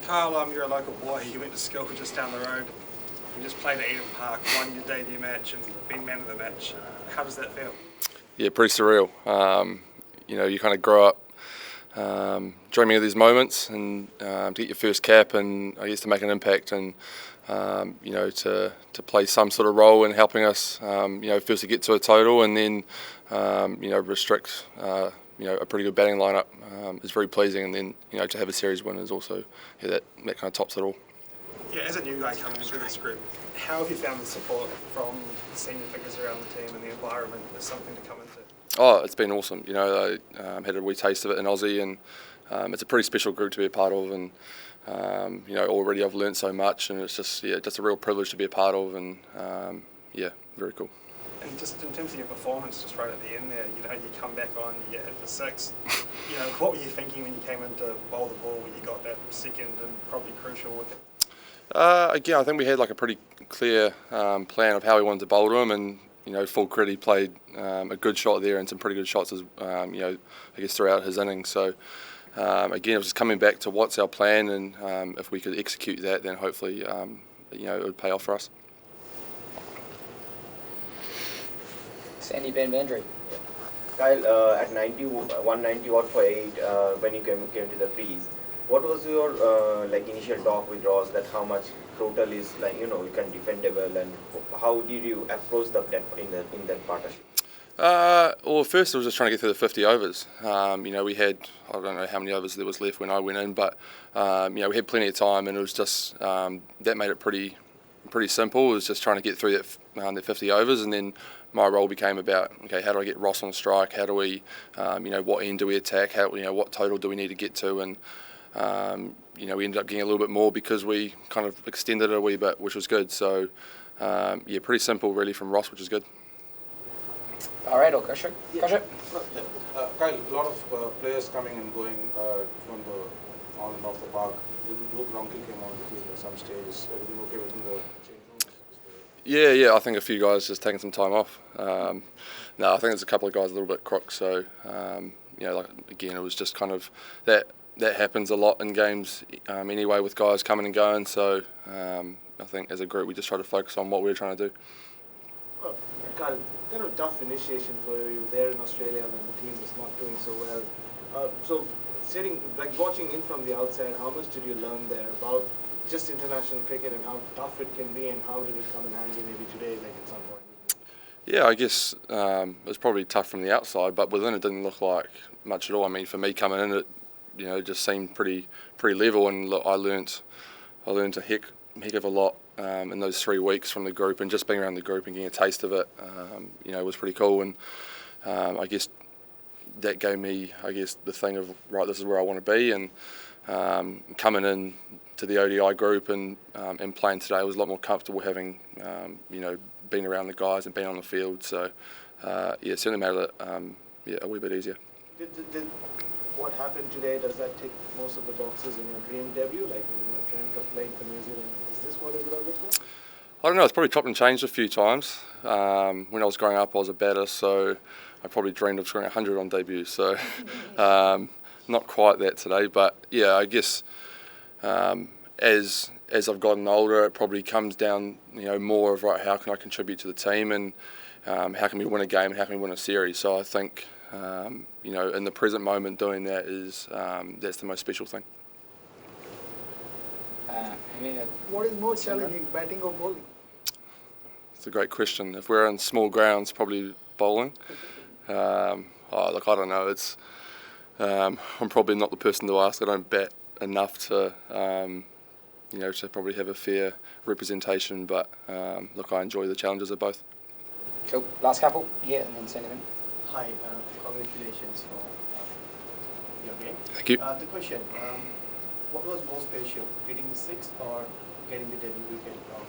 Kyle, you're a local boy. You went to school just down the road. You just played at Eden Park, won your debut match, and been man of the match. How does that feel? Yeah, pretty surreal. You kind of grow up dreaming of these moments, and to get your first cap, and I guess to make an impact, and to play some sort of role in helping us, first to get to a total, and then restrict. A pretty good batting lineup is very pleasing, and then to have a series win is also that kind of tops it all. Yeah, as a new guy coming into this group, how have you found the support from the senior figures around the team, and the environment is something to come into? Oh, it's been awesome. I had a wee taste of it in Aussie, and it's a pretty special group to be a part of, and already I've learnt so much, and it's just a real privilege to be a part of, and very cool. And just in terms of your performance, just right at the end there, you come back on, you get hit for 6. What were you thinking when you came in to bowl the ball, when you got that second and probably crucial wicket? Again, I think we had like a pretty clear plan of how we wanted to bowl to him, and full credit, he played a good shot there and some pretty good shots as I guess throughout his innings. So again, it was just coming back to what's our plan, and if we could execute that, then hopefully it would pay off for us. Sandy Van Vandry. Kyle, at 190 odd for 8, when you came to the crease, what was your initial talk with Ross that how much total is you can defendable, and how did you approach that in that partnership? Well, first I was just trying to get through the 50 overs. We had, I don't know how many overs there was left when I went in, but we had plenty of time, and it was just that made it pretty simple. It was just trying to get through that 50 overs, and then my role became about, okay, how do I get Ross on strike? How do we, what end do we attack? How, what total do we need to get to? And we ended up getting a little bit more because we kind of extended it a wee bit, which was good. So pretty simple really from Ross, which is good. All right, Kyle, a lot of players coming and going from the on and off the park. Luke Ronke came on the field at some stage. Everything okay within the change rooms? Yeah, I think a few guys just taking some time off. I think there's a couple of guys a little bit crook. So, again, it was just kind of that happens a lot in games anyway, with guys coming and going. So, I think as a group we just try to focus on what we're trying to do. Well, Kyle, kind of a tough initiation for you there in Australia when the team was not doing so well. Watching in from the outside, how much did you learn there about just international cricket and how tough it can be, and how did it come in handy maybe today, at some point? Yeah, I guess it was probably tough from the outside, but within it didn't look like much at all. I mean, for me coming in, it just seemed pretty level, and look, I learnt a heck of a lot in those 3 weeks from the group, and just being around the group and getting a taste of it, was pretty cool. And I guess that gave me, the thing of, right, this is where I want to be, and coming in to the ODI group and playing today was a lot more comfortable, having been around the guys and been on the field. So it certainly made it a wee bit easier. Did what happened today, does that tick most of the boxes in your dream debut, like when you dreamt of playing for New Zealand? Is this what it would have for? I don't know, it's probably chopped and changed a few times. When I was growing up, I was a batter, so I probably dreamed of scoring 100 on debut. So not quite that today, but yeah, I guess as I've gotten older, it probably comes down, more of, right, how can I contribute to the team, and how can we win a game, and how can we win a series. So I think, in the present moment, doing that is that's the most special thing. What is more challenging, batting or bowling? It's a great question. If we're on small grounds, probably bowling. I don't know. It's I'm probably not the person to ask. I don't bat enough to to probably have a fair representation. But I enjoy the challenges of both. Cool. Last couple here, and then send it in. Hi, congratulations for your game. Thank you. The question, what was more special, hitting the 6th or getting the debut wicket of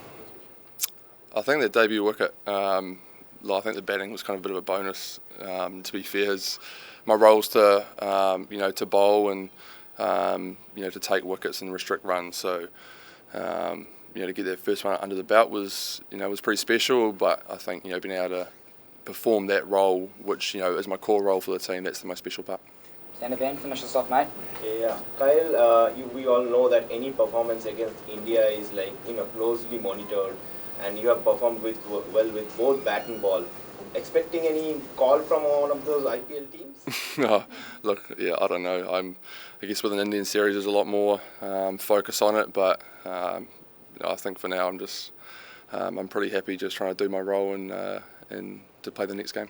the I think the debut wicket, I think the batting was kind of a bit of a bonus, to be fair. As my role's to, to bowl and, to take wickets and restrict runs. So, to get that first one under the belt was pretty special. But I think, being able to perform that role, which, is my core role for the team, that's the most special part. Sandy Ben, finish us off, mate. Okay, yeah. Kyle, we all know that any performance against India is closely monitored, and you have performed well with both bat and ball. Expecting any call from one of those IPL teams? Oh, look, yeah, I don't know. I guess with an Indian series, there's a lot more focus on it, but I think for now I'm pretty happy just trying to do my role and to play the next game.